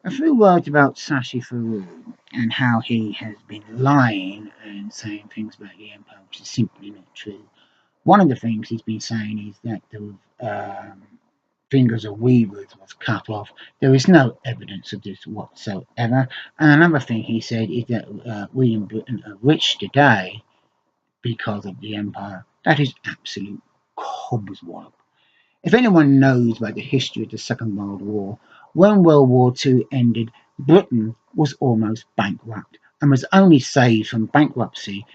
A few words about Shashi Tharoor and how he has been lying and saying things about the empire which is simply not true. One of the things he's been saying is that the fingers of weavers was cut off. There is no evidence of this whatsoever. And another thing he said is that we in Britain are rich today because of the empire. That is absolute cobswallop. If anyone knows about the history of the Second World War, when World War II ended, Britain was almost bankrupt and was only saved from bankruptcy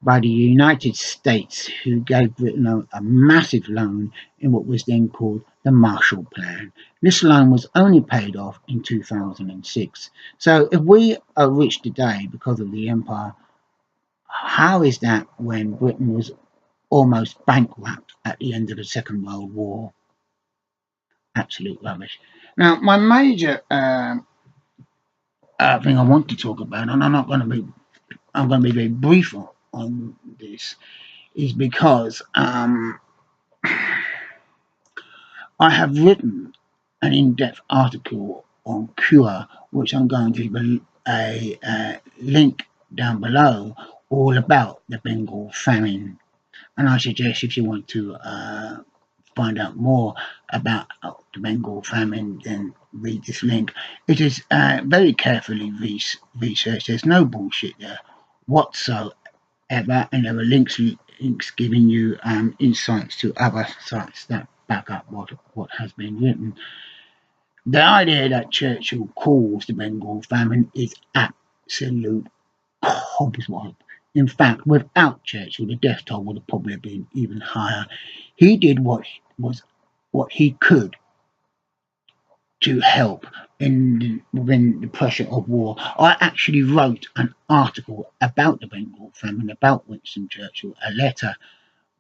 by the United States, who gave Britain a massive loan in what was then called the Marshall Plan. This loan was only paid off in 2006. So if we are rich today because of the empire, how is that when Britain was almost bankrupt at the end of the Second World War? Absolute rubbish. Now, my major thing I want to talk about, and I'm going to be very brief on this, is because I have written an in-depth article on cure, which I'm going to leave a link down below, all about the Bengal famine. And I suggest if you want to find out more about the Bengal famine, then read this link. It is very carefully researched. There's no bullshit there whatsoever, and there are links giving you insights to other sites that back up what has been written. The idea that Churchill caused the Bengal famine is absolute cobswallop. In fact, without Churchill, the death toll would have probably been even higher. He did what he could to help within the pressure of war. I actually wrote an article about the Bengal famine, about Winston Churchill, a letter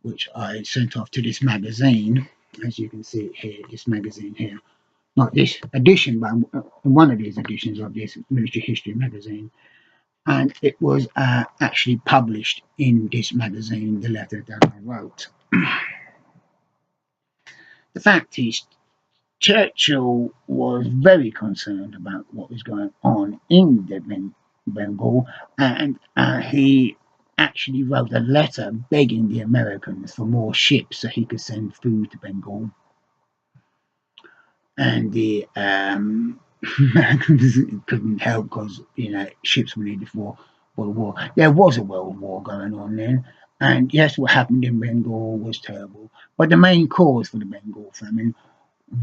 which I sent off to this magazine, as you can see here, this magazine here. Not this edition, but one of these editions of this military history magazine. And it was actually published in this magazine, the letter that I wrote. The fact is, Churchill was very concerned about what was going on in the Bengal, and he actually wrote a letter begging the Americans for more ships so he could send food to Bengal. And the Americans couldn't help because ships were needed for the war. There was a world war going on then, and yes, what happened in Bengal was terrible. But the main cause for the Bengal famine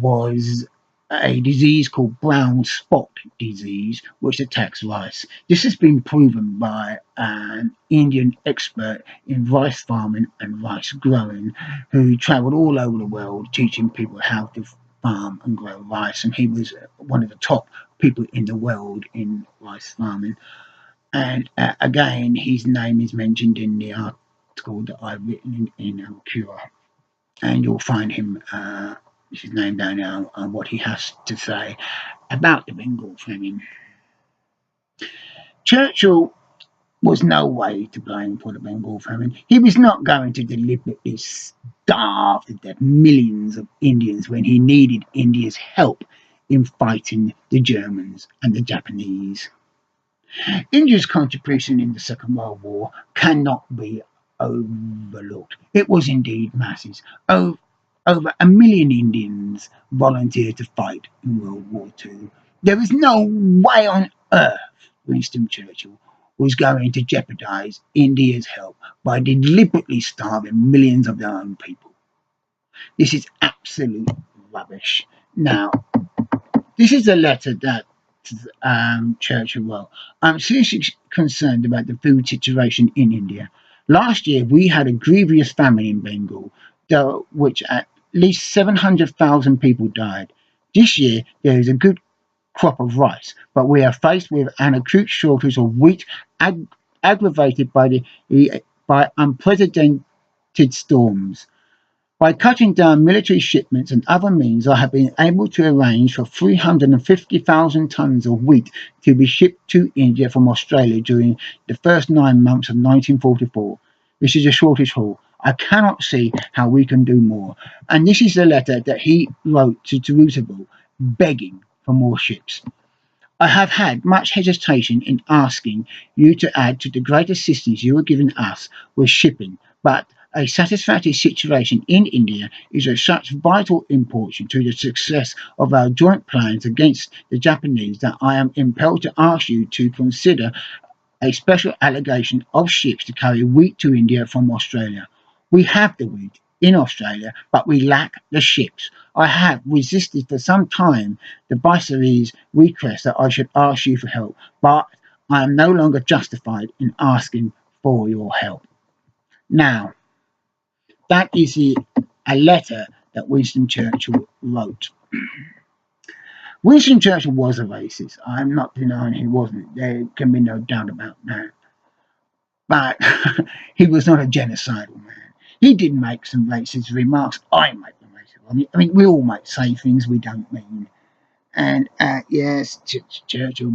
was a disease called brown spot disease, which attacks rice. This has been proven by an Indian expert in rice farming and rice growing who travelled all over the world teaching people how to farm and grow rice, and he was one of the top people in the world in rice farming. And again, his name is mentioned in the article that I've written in Cure, and you'll find his name down there and what he has to say about the Bengal famine. Churchill was no way to blame for the Bengal famine. He was not going to deliberately starve to death millions of Indians when he needed India's help in fighting the Germans and the Japanese. India's contribution in the Second World War cannot be overlooked. It was indeed massive. Over 1 million Indians volunteered to fight in World War II. There is no way on earth Winston Churchill was going to jeopardize India's help by deliberately starving millions of their own people. This is absolute rubbish. Now, this is a letter that Churchill wrote. I'm seriously concerned about the food situation in India. Last year, we had a grievous famine in Bengal, which at least 700,000 people died. This year, there is a good crop of rice, but we are faced with an acute shortage of wheat, aggravated by unprecedented storms. By cutting down military shipments and other means, I have been able to arrange for 350,000 tons of wheat to be shipped to India from Australia during the first 9 months of 1944. This is a shortage haul. I cannot see how we can do more. And this is the letter that he wrote to Roosevelt, begging for more ships. I have had much hesitation in asking you to add to the great assistance you have given us with shipping, but a satisfactory situation in India is of such vital importance to the success of our joint plans against the Japanese that I am impelled to ask you to consider a special allocation of ships to carry wheat to India from Australia. We have the wheat in Australia, but we lack the ships. I have resisted for some time the Viceroy's request that I should ask you for help, but I am no longer justified in asking for your help. Now, that is a letter that Winston Churchill wrote. Winston Churchill was a racist. I'm not denying he wasn't. There can be no doubt about that. But he was not a genocidal man. He did make some racist remarks. I make them racist. I mean, we all might say things we don't mean. And yes, Churchill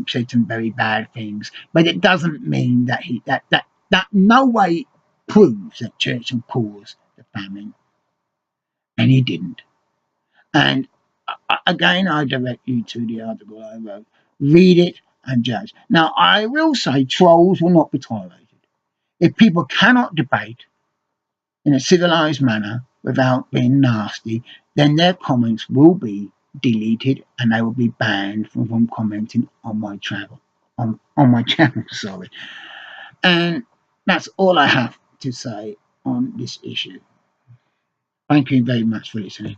said some very bad things, but it doesn't mean that that no way proves that Churchill caused the famine, and he didn't. And again, I direct you to the article I wrote. Read it and judge. Now, I will say trolls will not be tolerated. If people cannot debate in a civilized manner without being nasty, then their comments will be deleted and they will be banned from commenting on my travel on my channel. Sorry, and that's all I have to say on this issue. Thank you very much for listening.